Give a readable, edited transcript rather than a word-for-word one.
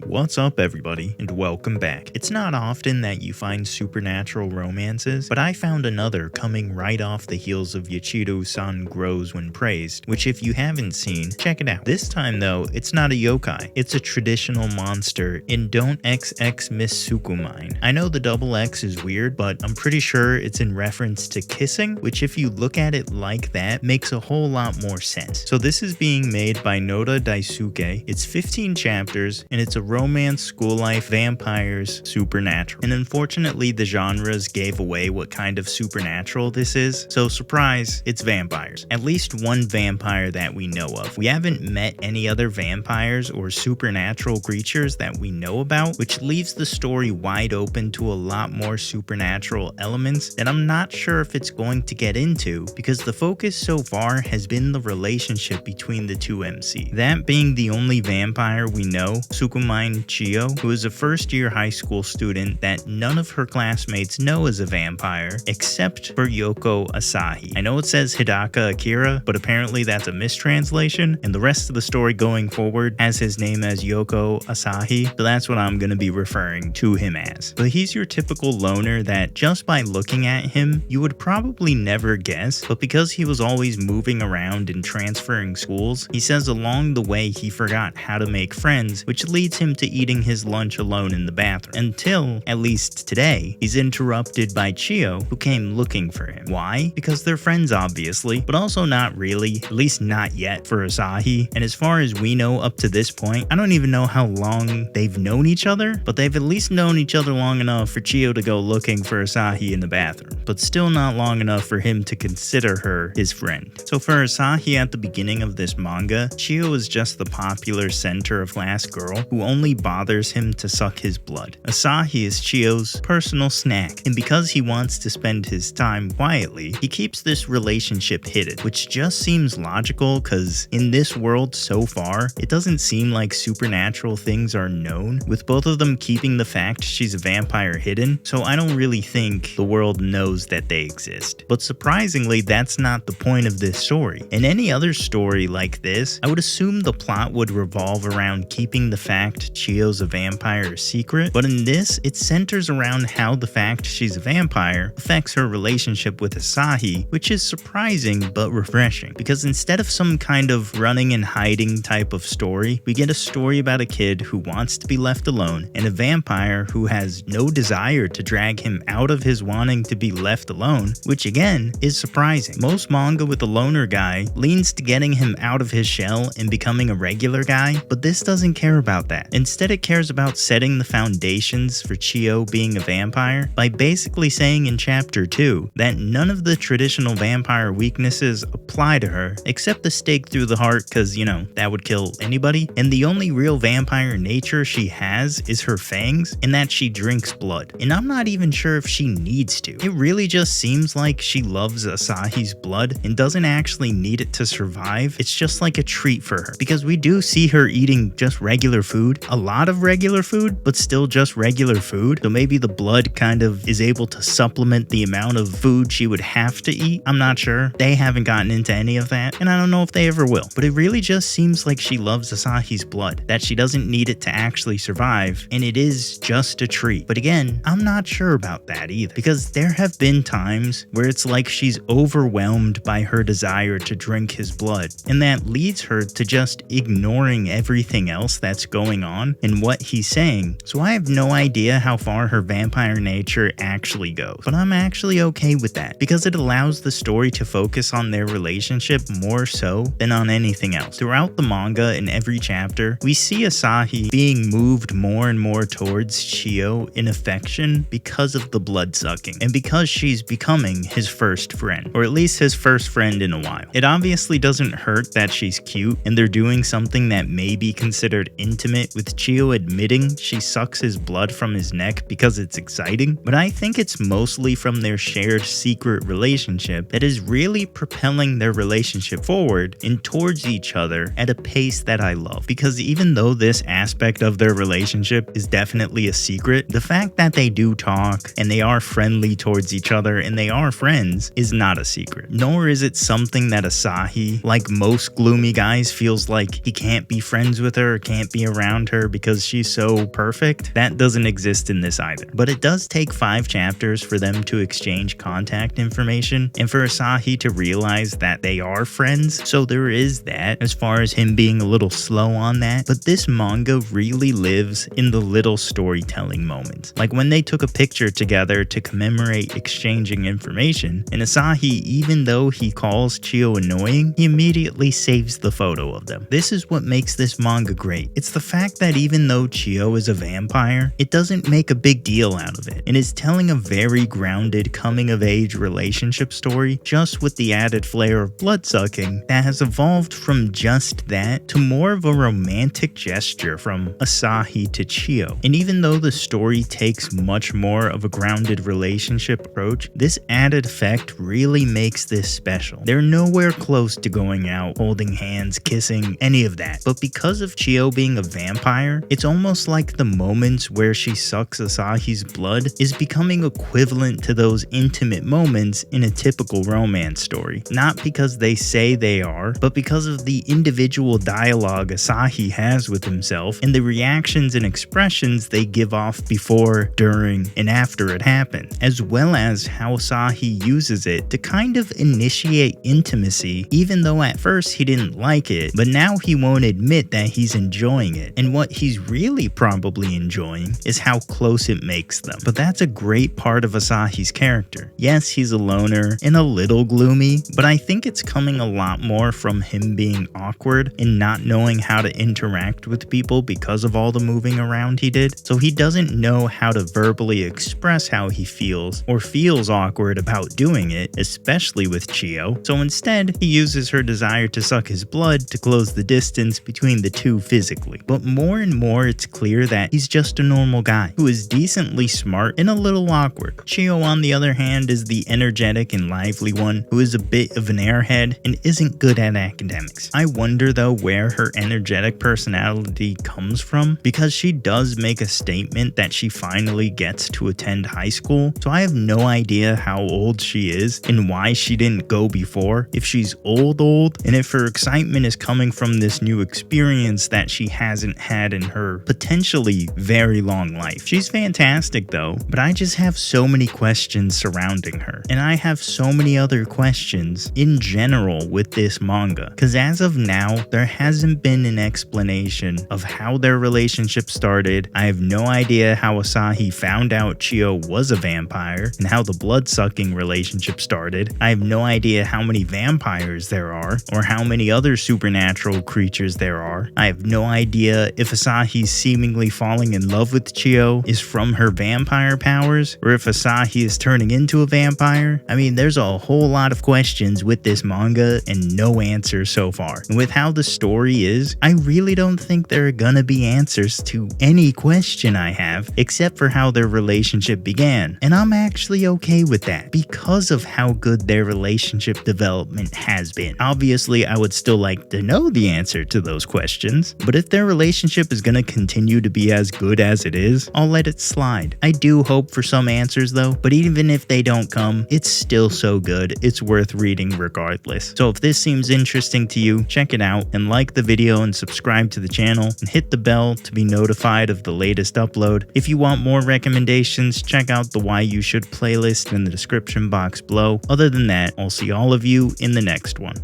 What's up everybody, and welcome back. It's not often that you find supernatural romances, but I found another coming right off the heels of Yachiru-san Grows When Praised, which if you haven't seen, check it out. This time though, it's not a yokai, it's a traditional monster in Don't XX Miss Tsukimine. I know the double X is weird, but I'm pretty sure it's in reference to kissing, which if you look at it like that, makes a whole lot more sense. So this is being made by Noda Daisuke, it's 15 chapters, and it's a romance, school life, vampires, supernatural. And unfortunately, the genres gave away what kind of supernatural this is, so surprise, it's vampires. At least one vampire that we know of. We haven't met any other vampires or supernatural creatures that we know about, which leaves the story wide open to a lot more supernatural elements that I'm not sure if it's going to get into, because the focus so far has been the relationship between the two MC. That being the only vampire we know, Tsukimine Chio, who is a first-year high school student that none of her classmates know is a vampire, except for Yoko Asahi. I know it says Hidaka Akira, but apparently that's a mistranslation, and the rest of the story going forward has his name as Yoko Asahi, so that's what I'm going to be referring to him as. But he's your typical loner that just by looking at him, you would probably never guess, but because he was always moving around and transferring schools, he says along the way he forgot how to make friends, which leads him to eating his lunch alone in the bathroom, until, at least today, he's interrupted by Chio, who came looking for him. Why? Because they're friends obviously, but also not really, at least not yet for Asahi, and as far as we know up to this point, I don't even know how long they've known each other, but they've at least known each other long enough for Chio to go looking for Asahi in the bathroom, but still not long enough for him to consider her his friend. So for Asahi at the beginning of this manga, Chio is just the popular center of class girl who only bothers him to suck his blood. Asahi is Chio's personal snack, and because he wants to spend his time quietly, he keeps this relationship hidden, which just seems logical because in this world so far, it doesn't seem like supernatural things are known, with both of them keeping the fact she's a vampire hidden, so I don't really think the world knows that they exist. But surprisingly, that's not the point of this story. In any other story like this, I would assume the plot would revolve around keeping the fact Chio's a vampire secret, but in this, it centers around how the fact she's a vampire affects her relationship with Asahi, which is surprising but refreshing, because instead of some kind of running and hiding type of story, we get a story about a kid who wants to be left alone and a vampire who has no desire to drag him out of his wanting to be left alone, which again is surprising. Most manga with a loner guy leans to getting him out of his shell and becoming a regular guy, but this doesn't care about that. Instead, it cares about setting the foundations for Chio being a vampire by basically saying in chapter 2 that none of the traditional vampire weaknesses apply to her except the stake through the heart, because you know that would kill anybody, and the only real vampire nature she has is her fangs and that she drinks blood. And I'm not even sure if she needs to. It really just seems like she loves Asahi's blood and doesn't actually need it to survive. It's just like a treat for her, because we do see her eating just regular food, a lot of regular food, but still just regular food. So maybe the blood kind of is able to supplement the amount of food she would have to eat. I'm not sure. They haven't gotten into any of that, and I don't know if they ever will. But it really just seems like she loves Asahi's blood, that she doesn't need it to actually survive, and it is just a treat. But again, I'm not sure about that either, because there have been times where it's like she's overwhelmed by her desire to drink his blood, and that leads her to just ignoring everything else that's going on and what he's saying. So I have no idea how far her vampire nature actually goes, but I'm actually okay with that, because it allows the story to focus on their relationship more so than on anything else. Throughout the manga, in every chapter, we see Asahi being moved more and more towards Chio in affection because of the blood sucking, and because she's becoming his first friend, or at least his first friend in a while. It obviously doesn't hurt that she's cute and they're doing something that may be considered intimate with Chiyo admitting she sucks his blood from his neck because it's exciting, but I think it's mostly from their shared secret relationship that is really propelling their relationship forward and towards each other at a pace that I love. Because even though this aspect of their relationship is definitely a secret, the fact that they do talk and they are friendly towards each other and they are friends is not a secret. Nor is it something that Asahi, like most gloomy guys, feels like he can't be friends with her or can't be around her because she's so perfect. That doesn't exist in this either. But it does take 5 chapters for them to exchange contact information and for Asahi to realize that they are friends. So there is that, as far as him being a little slow on that. But this manga really lives in the little storytelling moments. Like when they took a picture together to commemorate exchanging information, and Asahi, even though he calls Chiyo annoying, he immediately saves the photo of them. This is what makes this manga great. It's the fact that even though Chiyo is a vampire, it doesn't make a big deal out of it, and is telling a very grounded coming-of-age relationship story, just with the added flair of blood-sucking that has evolved from just that to more of a romantic gesture from Asahi to Chiyo. And even though the story takes much more of a grounded relationship approach, this added effect really makes this special. They're nowhere close to going out, holding hands, kissing, any of that. But because of Chiyo being a vampire, it's almost like the moments where she sucks Asahi's blood is becoming equivalent to those intimate moments in a typical romance story. Not because they say they are, but because of the individual dialogue Asahi has with himself and the reactions and expressions they give off before, during, and after it happened, as well as how Asahi uses it to kind of initiate intimacy, even though at first he didn't like it, but now he won't admit that he's enjoying it. And what he's really probably enjoying is how close it makes them. But that's a great part of Asahi's character. Yes, he's a loner and a little gloomy, but I think it's coming a lot more from him being awkward and not knowing how to interact with people because of all the moving around he did. So he doesn't know how to verbally express how he feels, or feels awkward about doing it, especially with Chiyo. So instead, he uses her desire to suck his blood to close the distance between the two physically. But more and more it's clear that he's just a normal guy who is decently smart and a little awkward. Chiyo, on the other hand, is the energetic and lively one who is a bit of an airhead and isn't good at academics. I wonder though where her energetic personality comes from, because she does make a statement that she finally gets to attend high school, so I have no idea how old she is and why she didn't go before, if she's old, and if her excitement is coming from this new experience that she hasn't had in her potentially very long life. She's fantastic though, but I just have so many questions surrounding her, and I have so many other questions in general with this manga, because as of now, there hasn't been an explanation of how their relationship started. I have no idea how Asahi found out Chiyo was a vampire and how the blood-sucking relationship started. I have no idea how many vampires there are or how many other supernatural creatures there are. I have no idea if Asahi's seemingly falling in love with Chiyo is from her vampire powers, or if Asahi is turning into a vampire. I mean, there's a whole lot of questions with this manga and no answers so far. And with how the story is, I really don't think there are gonna be answers to any question I have, except for how their relationship began. And I'm actually okay with that because of how good their relationship development has been. Obviously, I would still like to know the answer to those questions, but if their relationship is gonna continue to be as good as it is, I'll let it slide. I do hope for some answers though, but even if they don't come, it's still so good, it's worth reading regardless. So if this seems interesting to you, check it out and like the video and subscribe to the channel and hit the bell to be notified of the latest upload. If you want more recommendations, check out the Why You Should playlist in the description box below. Other than that, I'll see all of you in the next one.